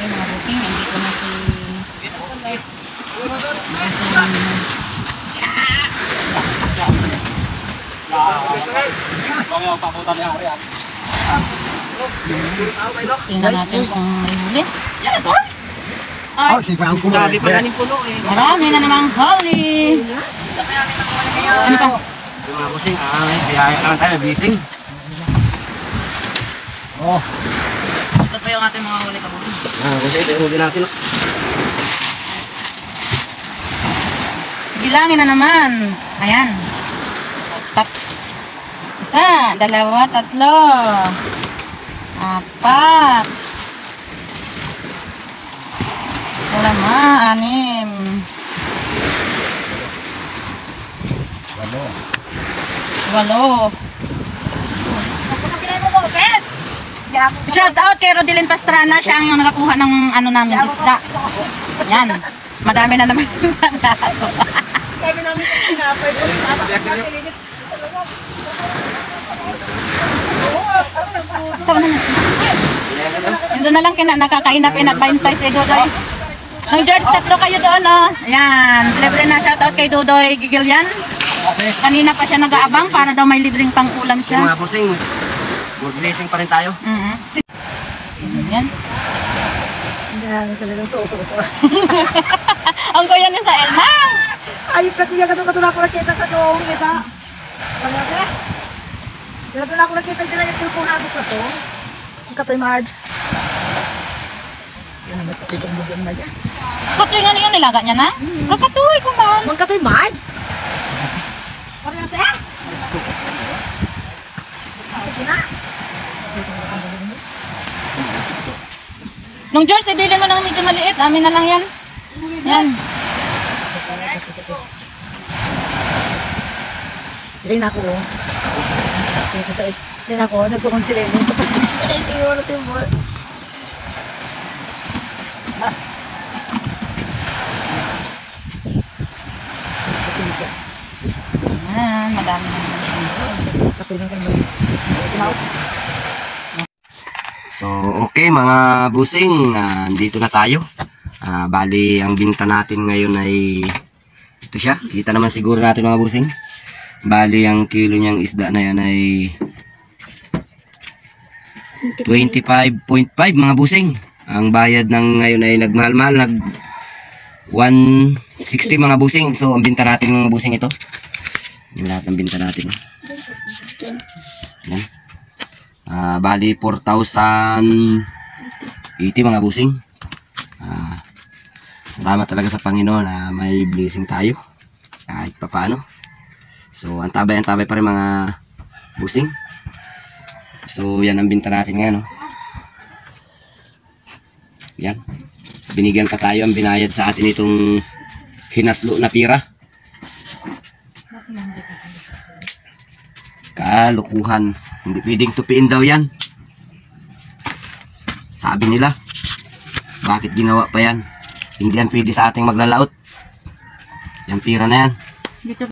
Okay, mga buking, nandito na si... Tingnan natin kung may huli. Marami na namang huli. Ano pa? Mga busing, biyaya ka lang tayo, bising. Oh. Ito pa yung ating mga huli ka buking. Kasi ito yung huli natin. Bilangin na naman. Ayan. Isa, dalawa, tatlo. Apat. Lima, anim. Walo. Shout out kay Rodilyn Pastrana. Siya ang yung nakakuha ng ano namin, isda. Yan. Madami na naman. Sabi namin sa pinapay ko. Yun na lang nakakainap bantay si Dudoy. Nung George, tatlo kayo doon, oh. Ayan. Libre na shoutout kay Dudoy Gigilyan. Kanina pa siya nag-aabang para daw may libreng pang-ulam siya. Mga busing, good blessing pa rin tayo. Yan. Hindi talagang suso ko. Ang kuya niya sa Elmang. Ay, kuya ka doon katulad ko nakita ka doon, di ba? Pag-asa? Katulad ko nakita dila yung pulpunado ka to. Ang katoy Marge. Yan ang matitong bugyan na dyan. Katoy nga niyo nilaga niya na? Kakatoy ko man. Ang katoy Marge? Pag-asa? Sige na. Nung George, ibilin mo ng medyo maliit. Amin na lang yan. Yan. Sila na ako. Sila na ako. Nagpukong sila yun. Tingin na siya. Last. Yan. Madami na naman siya. Katulad ng mais. So, okay mga busing, andito na tayo. Bali, ang binta natin ngayon ay ito siya. Kita naman siguro natin mga busing. Bali, ang kilo niyang isda na yan ay 25.5 mga busing. Ang bayad ng ngayon ay nagmahal-mahal, nag 160 mga busing. So, ang binta natin mga busing ito. Yung lahat ng binta natin. Yan. Bali 4,080 mga busing. Salamat talaga sa Panginoon na may blessing tayo kahit pa paano. So antabay pa rin mga busing. So yan ang binta natin ngayon, no? Yan. Binigyan pa tayo, ang binayad sa atin itong hinaslo na pira. Kalukuhan. Hindi pwedeng tupiin daw yan. Sabi nila, bakit ginawa pa yan? Hindi yan pwede sa ating maglalaot. Yung pira na yan. Dito.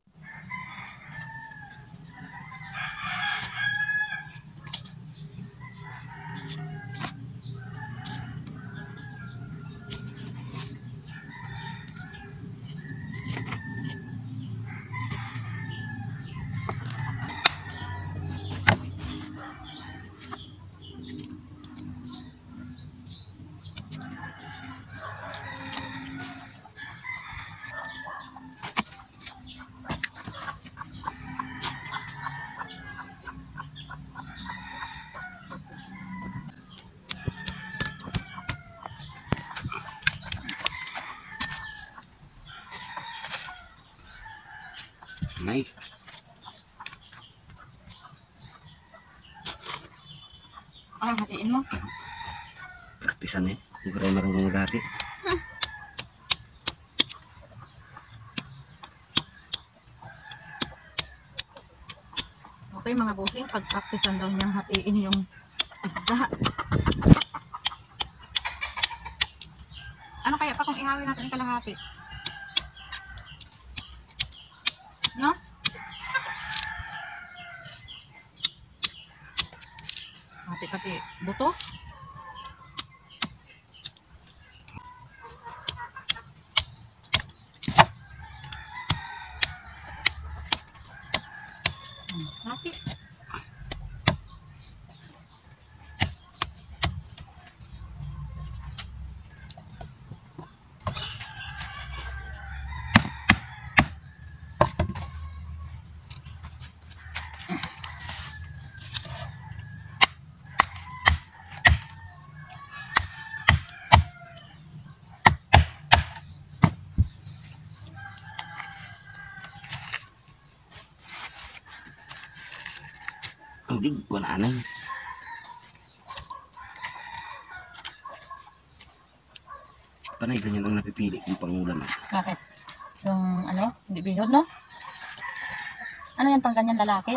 Hatiin mo. Praktisan eh. Hindi ko rin marunong maghati. Okay mga busing, pag-practicean daw niyang hatiin yung isda. Ano kaya pa kung ihawin natin yung kalahati? No? Hati pati buto. Hati. Hindi ko na anay. Panay ganyan ang napipili kong pangulam. Bakit? Yung ano, hindi bihod, no? Ano yan pang ganyan lalaki?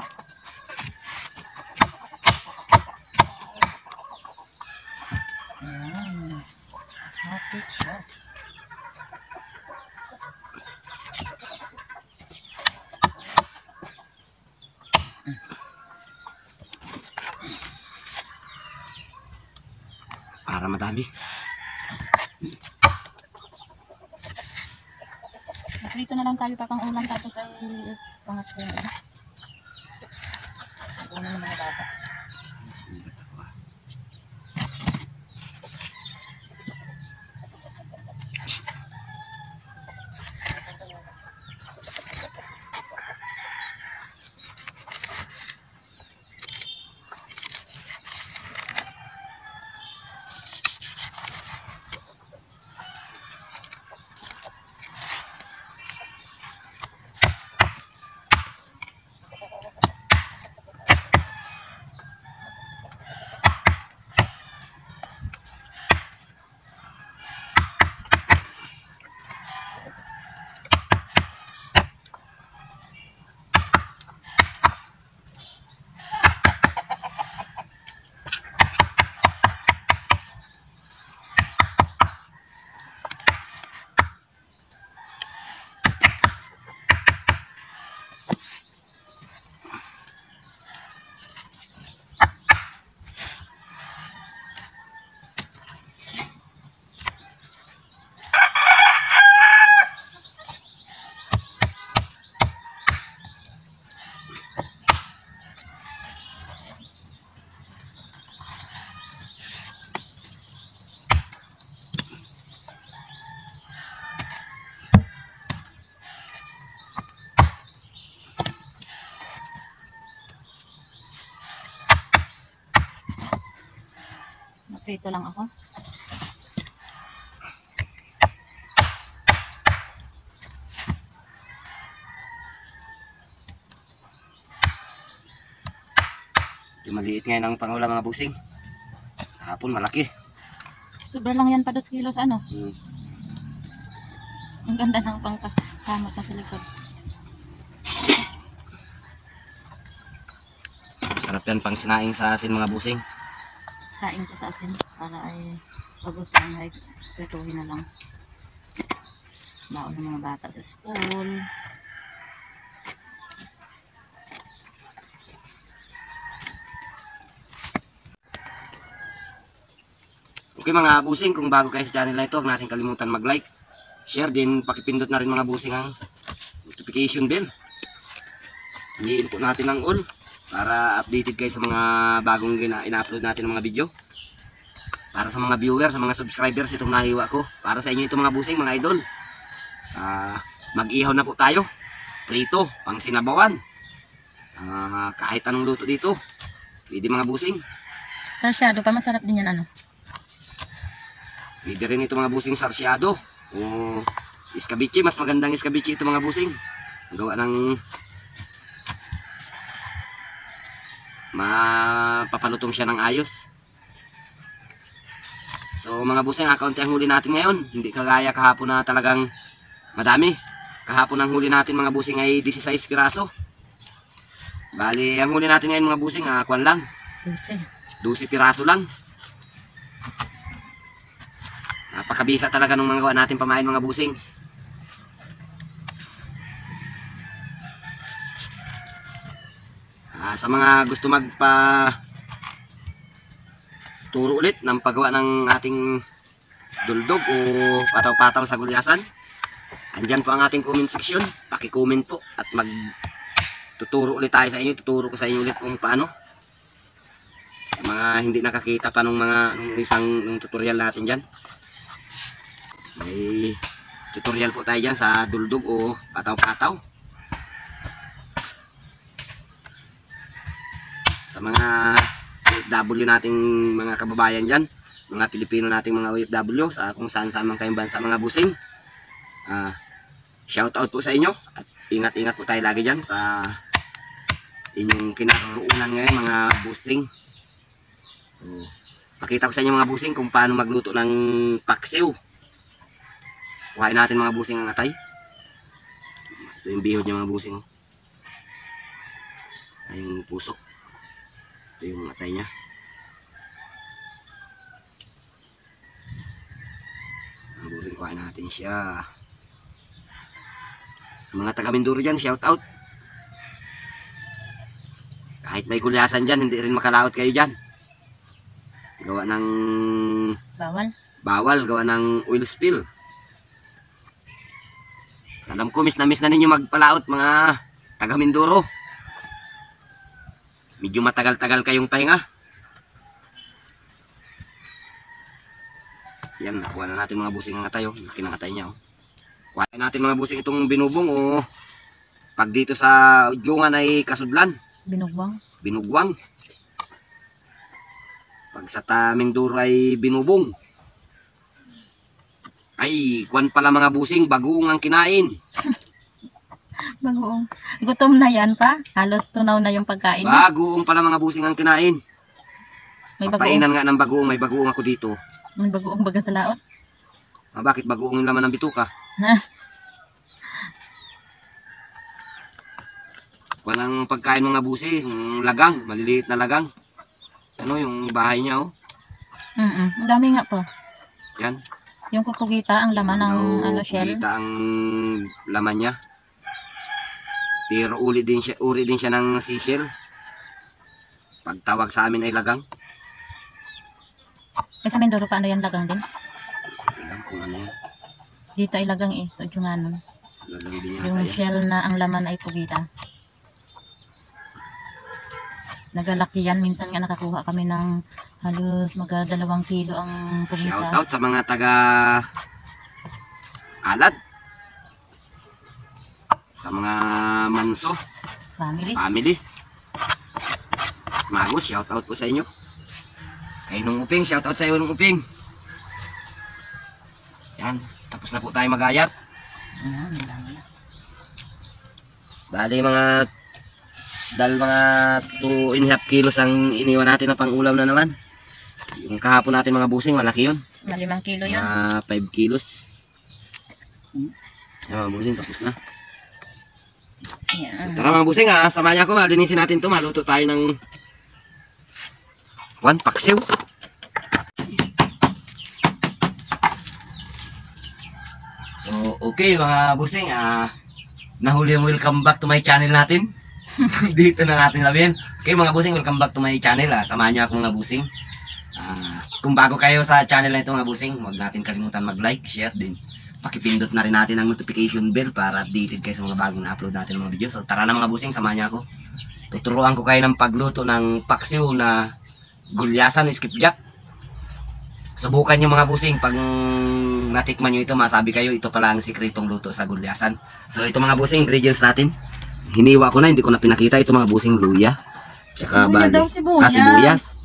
Ayan. Hapit siya. Para madami. Dito na lang tayo pa pang ulam tapos ay pangatlo na. Ano ng mga bata. Prito lang ako. Yung maliit ngayon ang pangulam mga busing. Kahapon malaki. Sobra lang yan pa 2 kilos ano. Hmm. Ang ganda ng pangkakamot na sa likod. Sarap yan pang sinaing sa asin mga busing. Saing ko sa asin para ay pagustuhan ay prituhin na lang. Baon ng mga bata sa school. Okay mga busing, kung bago kayo sa channel na ito, huwag natin kalimutan mag-like, share din, pakipindot na rin mga busing ang notification bell. Hiniin po natin ang all para updated kayo sa mga bagong ina-upload natin ng mga video. Para sa mga viewers, sa mga subscribers, itong nahiwa ko. Para sa inyo itong mga busing, mga idol. Mag-ihaw na po tayo. Prito, pang sinabawan. Kahit anong luto dito. Pwede mga busing. Sarsyado pa, masarap din yan ano. Pwede rin ito mga busing sarsyado. O iskabichi, mas magandang iskabichi ito mga busing. Gawa ng mapapalutong siya ng ayos. So mga busing, kaunti ang huli natin ngayon. Hindi kagaya kahapon na talagang madami. Kahapon ang huli natin mga busing ay 16 piraso. Bali, ang huli natin ngayon mga busing, kwan lang. 12 piraso lang. Napakabisa talaga ng mga gawa natin pamain mga busing. Sa mga gusto turo ulit ng paggawa ng ating duldog o pataw-pataw sa gulyasan, andyan po ang ating comment section. Paki-comment po at tuturo ulit tayo sa inyo. Tuturo ko sa inyo ulit kung paano. Sa mga hindi nakakita pa nung isang tutorial natin dyan. May tutorial po tayo dyan sa duldog o pataw-pataw. Sa mga OFW nating mga kababayan dyan, mga Pilipino nating mga OFW sa kung saan man kayong bansa mga busing, shout out po sa inyo at ingat-ingat po tayo lagi dyan sa inyong kinaroroonan ngayon mga busing. Pakita ko sa inyo mga busing kung paano magluto ng paksiw. Kuhain natin mga busing ang atay. Ito yung bihod niya mga busing. Ay yung pusok. Ito yung atay niya. Mga busing, kuhain natin siya. Mga taga Mindoro dyan, shout out. Kahit may gulyasan dyan, hindi rin makalaot kayo dyan. Gawa ng bawal, gawa ng oil spill. Alam ko, miss na ninyo magpalaot mga taga Mindoro. Medyo matagal-tagal kayong pahinga. Yan, nakuha na natin mga busing ang atay. Laki ng atay niya. Kuha natin mga busing itong binubong o pag dito sa Udyungan ay kasudlan. Binugwang. Pag sa Mindoro ay binubong. Ay, kwan pala mga busing, bagoong ang kinain. Bagoong. Gutom na yan pa. Halos tunaw na yung pagkain. Bagoong pala mga busing ang kinain. May Papainan nga ng bagoong, may bagoong ako dito. May bagoong baga sa laot. Bakit bagoong yung laman ng bituka? Walang pagkain mga busing, lagang, maliliit na lagang. Ano yung bahay niya Ang dami nga po. Yan. Yung kukugita ang laman ng shell. Kukugita ang laman niya. Pero uri din siya ng seashell. Pagtawag sa amin ay lagang. Kasi sa Mindoro paano yan, lagang din? Alam kung ano yan. Dito ay lagang sa Udyungan. Lagang din Yung yan. shell na ang laman ay kugita. Nagalaki yan. Minsan nga nakakuha kami ng halos mga 2 kilo ang kugita. Shout out sa mga taga Alad. Sa mga Manso family. Magus, shout out po sa inyo. Kay Nung Uping, shout out sa iyo Nung Uping. Yan, tapos na po tayo magayat. Bali mga 2.5 kilos ang iniwan natin na pang-ulam na naman. Yung kahapon natin mga busing, malaki yun. 5 kilo yun. 5 kilos. Yan mga busing, tapos na. Yan. Tara mga busing, samahan niyo ako, malinisin natin to. Maluto tayo ng paksiw. So, okay mga busing, nahuli yung welcome back to my channel natin. Dito na natin sabihin. Okay mga busing, welcome back to my channel. Samahan niyo ako mga busing. Kung bago kayo sa channel na ito mga busing, huwag natin kalimutan mag-like, share din. Pakipindot na rin natin ang notification bell para updated kayo sa mga bagong na-upload natin ng mga video. So tara na mga busing, samahan niyo ako. Tuturuan ko kayo ng pagluto ng paksiw na gulyasan, skipjack. Subukan nyo mga busing, pag natikman nyo ito, masabi kayo, ito pala ang sikretong luto sa gulyasan. So ito mga busing, ingredients natin. Hiniwa ko na, hindi ko na pinakita. Ito mga busing, luya. Tsaka bali, sibuyas.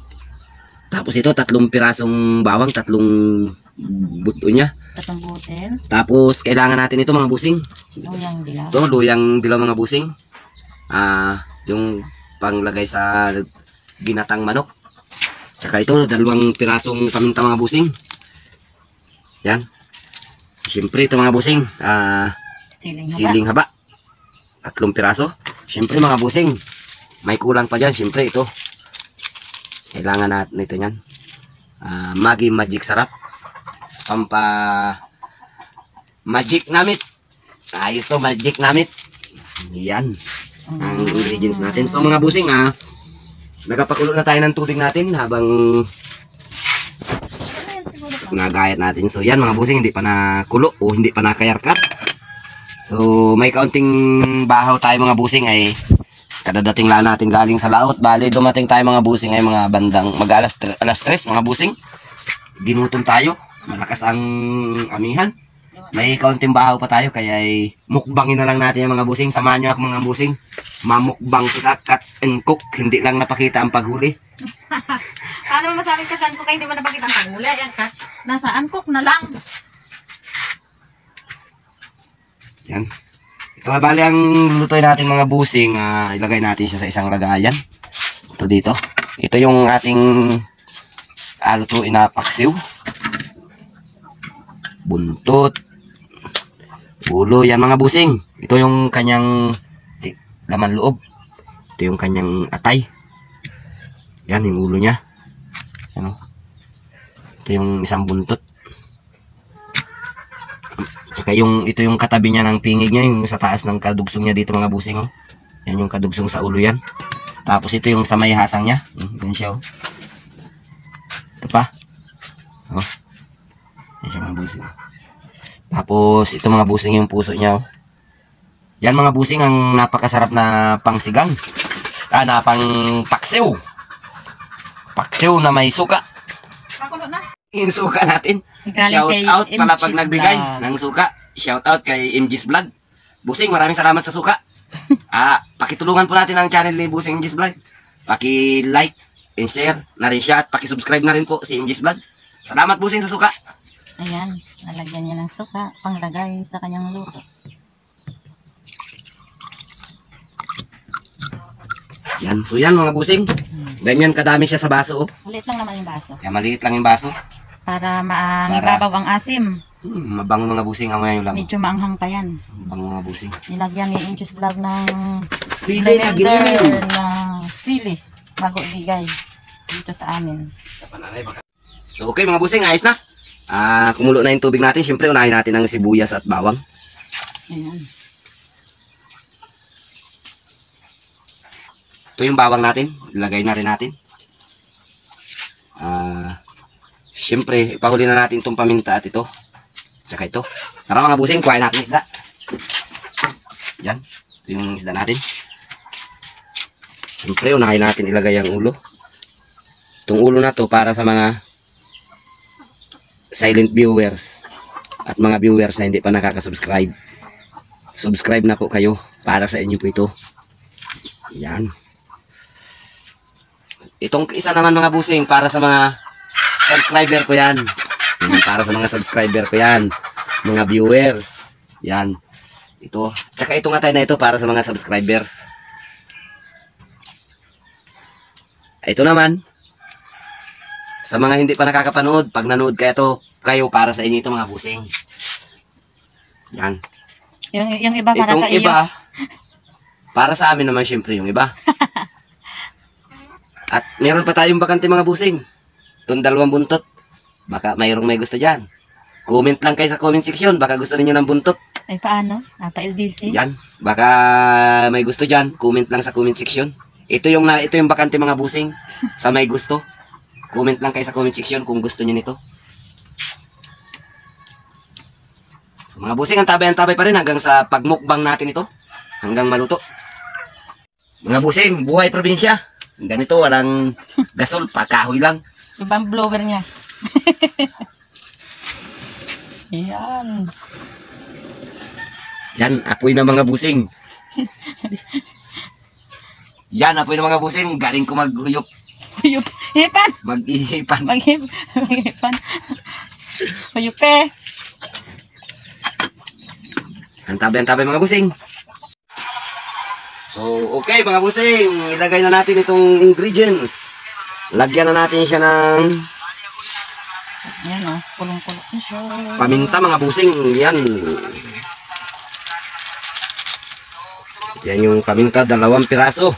Tapos ito, 3 pirasong bawang, 3 buto niya. 3 butil. Tapos kailangan natin ito mga busing. Luyang dilaw. Ito, luyang dilaw mga busing. Yung panglagay sa ginatang manok. Tsaka ito, 2 pirasong paminta mga busing. Yan. Siyempre ito mga busing, siling haba. 3 piraso. Siyempre mga busing, may kulang pa dyan. Siyempre ito. Kailangan natin ito yan. Maggi Magic Sarap. Magic Namit. Ayos to, Magic Namit. Yan. Ang ingredients natin. So mga busing, nagapakulo na tayo ng tubig natin habang nagayat natin. So yan mga busing, hindi pa nakulo o hindi pa nakayarkat. So may kaunting bahaw tayo mga busing ay kadadating lang natin galing sa laot. Bali dumating tayo mga busing ay mga bandang alas 3 mga busing. Ginutom tayo. Malakas ang amihan. May kaunting bahaw pa tayo kaya ay mukbangin na lang natin yung mga busing. Samahan nyo ako mga busing. Mamukbang kita, cuts and cook. Hindi lang napakita ang paghuli. Paano mo masabing ka saan cook hindi mo napakita ang panghuli? Yan, catch. Nasaan cook na lang. Yan. Ito na bali ang lutoy natin mga busing. Ilagay natin siya sa isang lagayan. Ito dito. Ito yung ating lutuin na paksiw. Buntot. Ulo. Yan mga busing. Ito yung kanyang laman loob. Ito yung kanyang atay. Yan yung ulo niya. Ano? Ito yung isang buntot. Tsaka ito yung katabi niya ng pingig niya, yung sa taas ng kadugsong niya dito mga busing. Oh. Yan yung kadugsong sa ulo yan. Tapos ito yung sa may hasang niya. Yan siya. Oh. Ito pa. Oh. Yan siya mga busing. Tapos ito mga busing yung puso niya. Oh. Yan mga busing ang napakasarap na pangsigang. Na pang paksiw. Paksiw na may suka. Pakulo na. Yung suka natin. Shout out pala pag nagbigay ng suka. Shout out kay MG's Vlog. Busing, maraming salamat sa suka. Pakitulungan po natin ang channel ni Busing MG's Vlog. Paki-like and share na rin siya at paki-subscribe na rin po si MG's Vlog. Salamat Busing sa suka. Ayan, lalagyan niya ng suka panglagay sa kanyang luto. Yan, so yan mga busing. Ganyan kadami siya sa baso. Oh. Maliit lang naman yung baso. Kaya maliit lang yung baso. Para mababaw ang asim. Mabango mga busing ang ngayon lang. Medyo maanghang pa yan. Mabango mga busing. Nilagyan ni Inches Vlog ng Sili na blender na sili bago ibigay dito sa amin. So okay mga busing, ayos na. Kumulo na yung tubig natin. Siyempre unahin natin ang sibuyas at bawang. Ayan. Ito yung bawang natin. Ilagay na rin natin. Siyempre, ipahuli na natin itong paminta at ito. Tsaka ito. Tara mga busing, kuhain natin isda. Yan. Ito yung isda natin. Siyempre, unahin natin ilagay ang ulo. Itong ulo na to para sa mga silent viewers at mga viewers na hindi pa nakaka-subscribe. Subscribe na po kayo. Para sa inyo po ito. Yan. Itong isa naman mga busing para sa mga subscriber ko yan. Para sa mga subscriber ko yan. Mga viewers. Yan. Ito. Tsaka itong atay na ito para sa mga subscribers. Ito naman. Sa mga hindi pa nakakapanood, pag nanood kayo para sa inyo ito mga busing. Yan. Yung iba para itong sa iyo. Iba, para sa amin naman syempre yung iba. At meron pa tayong bakante mga busing. Itong 2 buntot. Baka mayroong may gusto dyan. Comment lang kayo sa comment section. Baka gusto niyo ng buntot. Ay paano? Pa-LBC? Yan. Baka may gusto dyan. Comment lang sa comment section. Ito yung bakante mga busing. Sa may gusto. Comment lang kayo sa comment section kung gusto niyo nito. So, mga busing, ang tabay pa rin hanggang sa pagmukbang natin ito. Hanggang maluto. Mga busing, buhay probinsya. Ganito, walang gasol, pakahoy lang. Ibang blower niya. Yan. Yan, apoy ng mga busing. Yan, apoy ng mga busing. Galing ko maghuyop. Hipan! Mag-ihipan. Maghipan. Huyupe. Ang tabay mga busing. So, okay mga busing. Ilagay na natin itong ingredients. Lagyan na natin siya ng Ayan o, kulong-kulong na siya. Paminta mga busing, yan. Yan yung paminta, 2 piraso.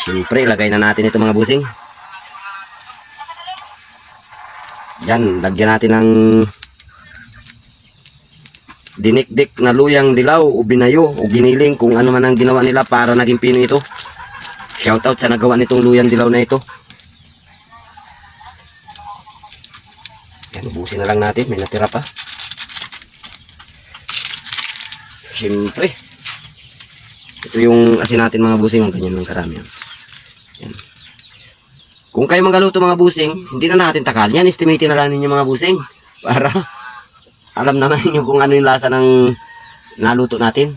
Siyempre, lagay na natin ito mga busing. Yan, lagyan natin ng dinikdik na luyang dilaw o binayo o giniling, kung ano man ang ginawa nila para naging pino ito. Shoutout sa nagawa nitong luyang dilaw na ito. Yan, ubusin na lang natin, may natira pa. Siyempre, ito yung asin natin mga busing, ang ganyan ng karami. Yan. Kung kayo magaluto mga busing, hindi na natin takal yan, estimate na lang ninyo mga busing para alam naman ninyo kung ano yung lasa ng naluto natin.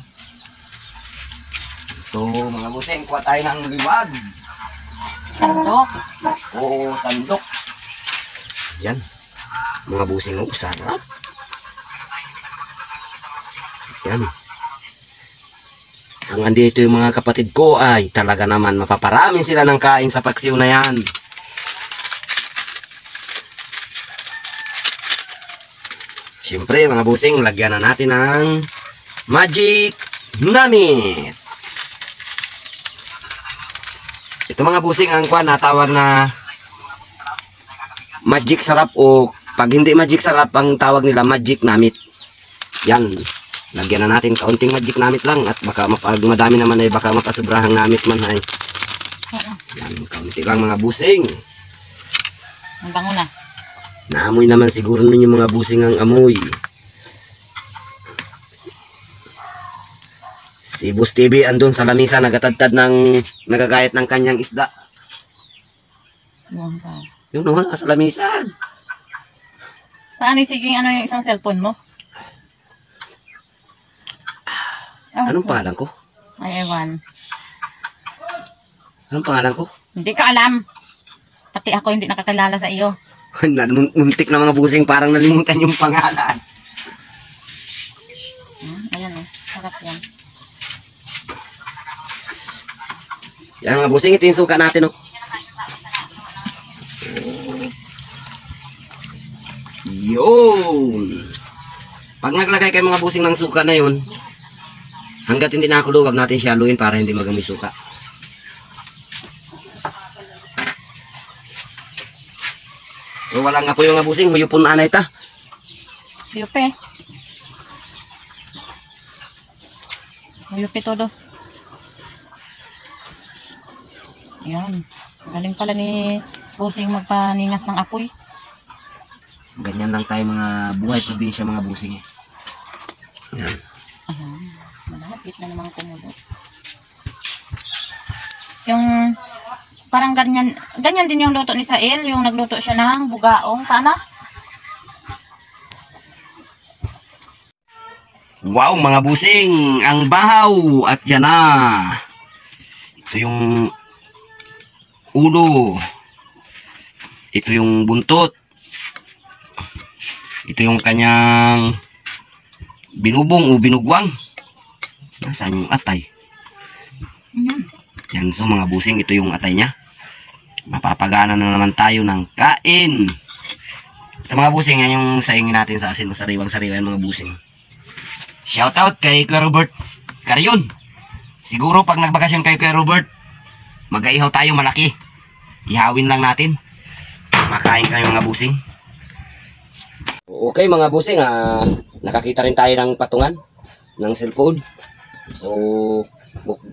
So mga busing, kuha tayo ng liwag Sandok. o sandok. Yan mga busing, oh, sarap. Yan. Kung andito yung mga kapatid ko, ay talaga naman mapaparami sila ng kain sa paksiw na yan. Siyempre mga busing, lagyan na natin ng magic namit. Ito mga busing, ang natawag na magic sarap, o pag hindi magic sarap, ang tawag nila magic namit. Yan. Lagyan na natin kaunting magic namit lang, at baka pag madami naman ay baka mapasobrahang namit man ay. Yan, kaunti lang mga busing. Ang bango na. Naamoy naman siguro ninyo mga busing ang amoy. Si Boss TV andun sa lamisa, nagatadtad ng nagagayat ng kanyang isda. Buwan pa. Yung nawala sa lamisa. Saan sige, ano yung isang cellphone mo? Anong pangalan ko? Ay, ewan. Anong pangalan ko? Hindi ka alam. Pati ako hindi nakakilala sa iyo. Muntik na mga busing, parang nalimutan yung pangalan. Ayan o, sarap yan. Yan mga busing, ito yung suka natin, oh. Yun. Pag naglagay kayo mga busing ng suka na yun, hanggat hindi nakakulo, wag natin siya haluin para hindi magamis suka. So walang apoy yung abusing, huyupon na anay ta. Yupe. Yupe todo. Ayan. Galing pala ni Busing magpaningas ng apoy. Ganyan lang tayo mga buhay probinsya mga busing. Yan. Ayan. Malapit na naman kumulo. Yung parang ganyan din yung luto ni Sael, yung nagluto siya ng bugaong, paano? Wow mga busing, ang bahaw at yan na. Ito yung ulo. Ito yung buntot. Ito yung kanyang binubong o binugwang. Nasaan yung atay? Yan, so mga busing, ito yung atay niya. Mapapagana na naman tayo ng kain. Sa mga busing, yan yung saingin natin sa asin, sariwang-sariwa yan mga busing. Shoutout kay Kuya Robert Carion. Siguro pag nagbakasyon kay Kuya Robert, mag-aihaw tayo malaki. Ihawin lang natin. Makain kayo mga busing. Okay mga busing, nakakita rin tayo ng patungan ng cellphone. So,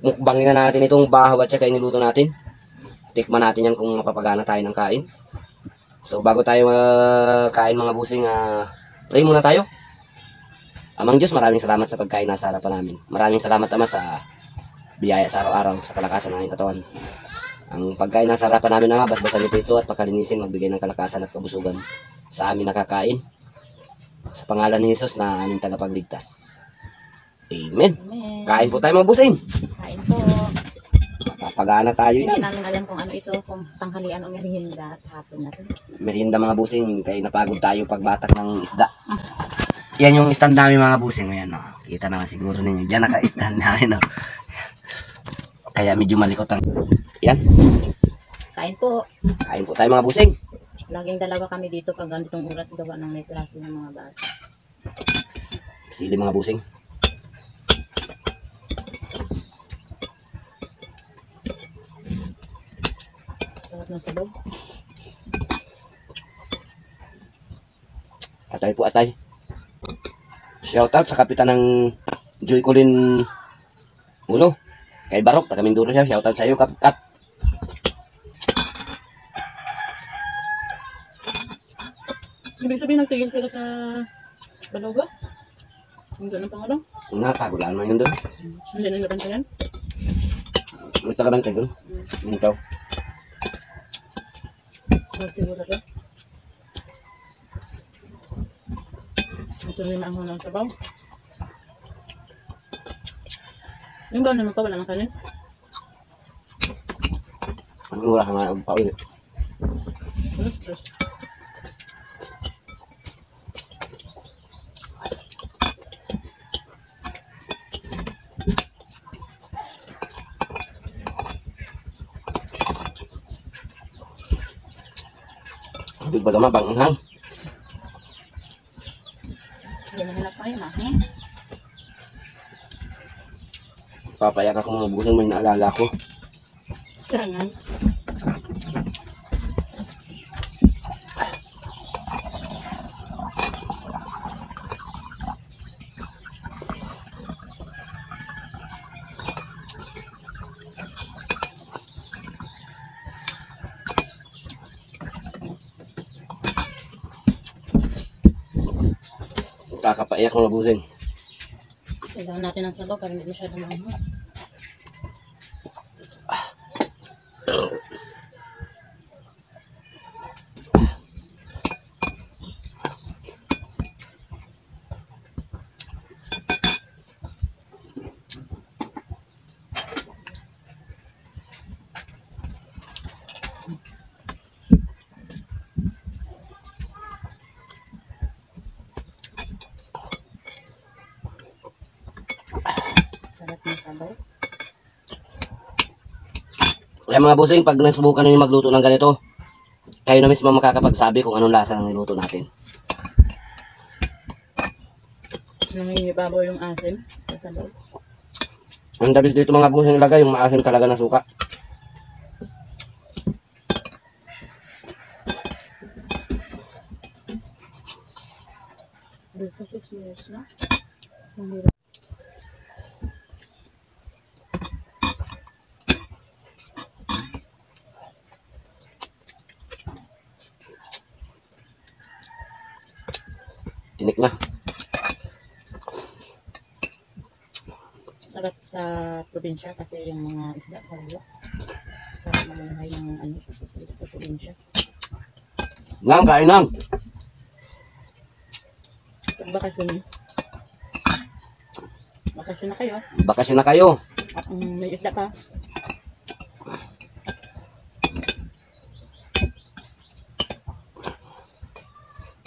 mukbangin na natin itong bahaw at saka iniluto natin. Tikman natin yan kung mapapagana tayo ng kain. So, bago tayo kain mga busing, pray muna tayo. Amang Diyos, maraming salamat sa pagkain nasa harapan namin. Maraming salamat Ama sa biyaya sa araw-araw, sa kalakasan ng aming katawan. Ang pagkain nasa harapan namin Ama, basbasan niyo ito at pakalinisin, magbigay ng kalakasan at kabusugan sa amin nakakain. Sa pangalan ni Jesus na aming tagapagligtas. Amen. Amen. Kain po tayo mga busing. Kain po. Pagana tayo Hindi yan. namin alam kung ano ito, kung tanghalian o merienda at hapon natin. Merienda mga busing, kaya napagod tayo pagbatak ng isda. Yan yung stand namin mga busing. Ayan, no. Kita naman siguro ninyo. Diyan naka-stand namin. No. Kaya medyo malikot ang... Yan. Kain po. Kain po tayo mga busing. Laging dalawa kami dito pag ganitong oras gawa ng may klase ng mga bata. Sili mga busing. Sarap ng sabaw. Atay po, atay. Shoutout sa kapitan ng Joy Colin Uno. Kay Barok, taga Mindoro siya. Shoutout sa iyo, Kap. Ibig sabihin nagtigil sila sa Baloga? Hindi na pangalan? Nakagulaan man yun doon. Hindi na nabantayan? May tagabantay doon. Ito. Siguro rin. Ito rin ang hunang sabaw. Yung ba naman pa wala ng kanin? Ang mura ka nga pa ulit. Stress. Hindi ba naman bang anghang? Hindi na hanap tayo na. Papayak ako mga busing, may naalala ko. Jangan. Kakapaiyak mga busing. Kailangan natin ng sabaw para hindi masyadong mahal. Sarap ng sabaw. Kaya mga busing, pag nasubukan ninyo magluto ng ganito, kayo na mismo makakapagsabi kung anong lasa ng niluto natin. Nangingibabaw yung asim sa sabaw. Ang dabis dito mga busing ilagay, yung maasim talaga na suka. Dito 6 years na. Ang hirap. Tinik na. Sarap sa probinsya kasi yung mga isda sa luwa. Sarap mamuhay ng ano dito sa probinsya. Ngang, kain nang. Pag bakasyon eh. Bakasyon na kayo. Bakasyon na kayo. At may isda pa.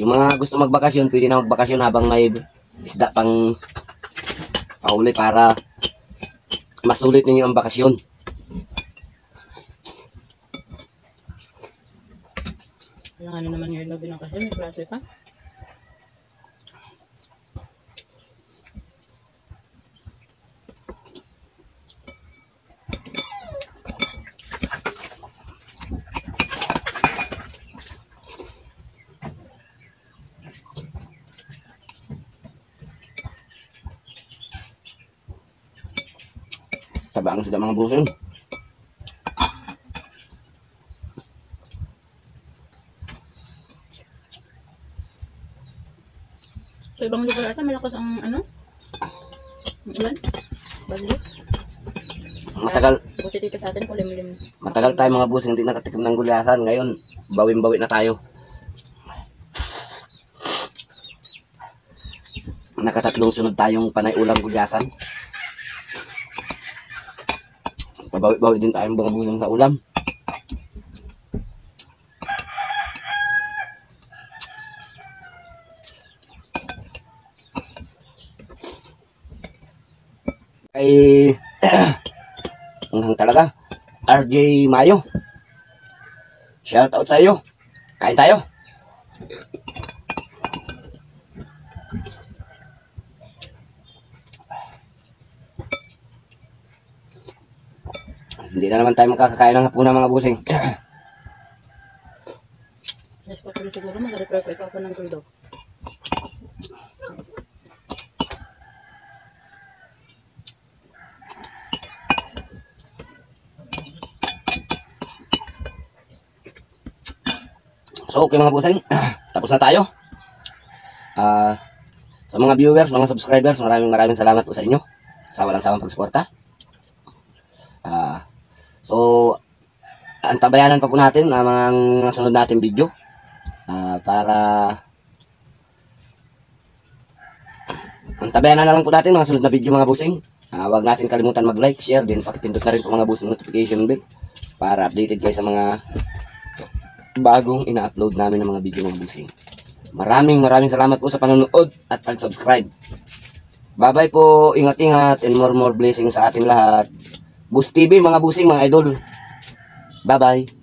Yung mga gusto magbakasyon, pwede na magbakasyon habang may isda pang pauli para masulit ninyo ang bakasyon. Yung ano naman yung lobby ng kasi may klase pa. Tabang sila mga busing. Sa ibang lugar ata malakas ang ano? Ang ulan? Bagyo? Matagal, Buti dito sa atin kulim-lim. matagal tayo mga busing hindi nakatikim ng gulyasan. Ngayon, bawin-bawi na tayo. Nakatatlong sunod tayong panay ulam gulyasan. Makabawi-bawi din tayong mga busing na ulam. Ay hanggang talaga RJ Mayo, shout out sa iyo. Kain tayo. Hindi na naman tayo makakakain ng hapunan mga busing. Yes, pa siguro mag-repair pa ikaw ng tulog. So okay mga busing, tapos na tayo. Sa mga viewers, mga subscribers, maraming salamat po sa inyo sa walang sawang pagsuporta. So antabayanan pa po natin ang mga sunod natin video para antabayanan na lang po natin mga sunod na video mga busing. Huwag natin kalimutan mag-like, share, din pakipindot na rin po mga busing notification bell para updated kayo sa mga bagong ina-upload namin ng mga video mga busing. Maraming salamat po sa panonood at pag-subscribe. Bye-bye po, ingat-ingat, and more blessings sa ating lahat. Bus TV mga busing, mga idol. Bye-bye.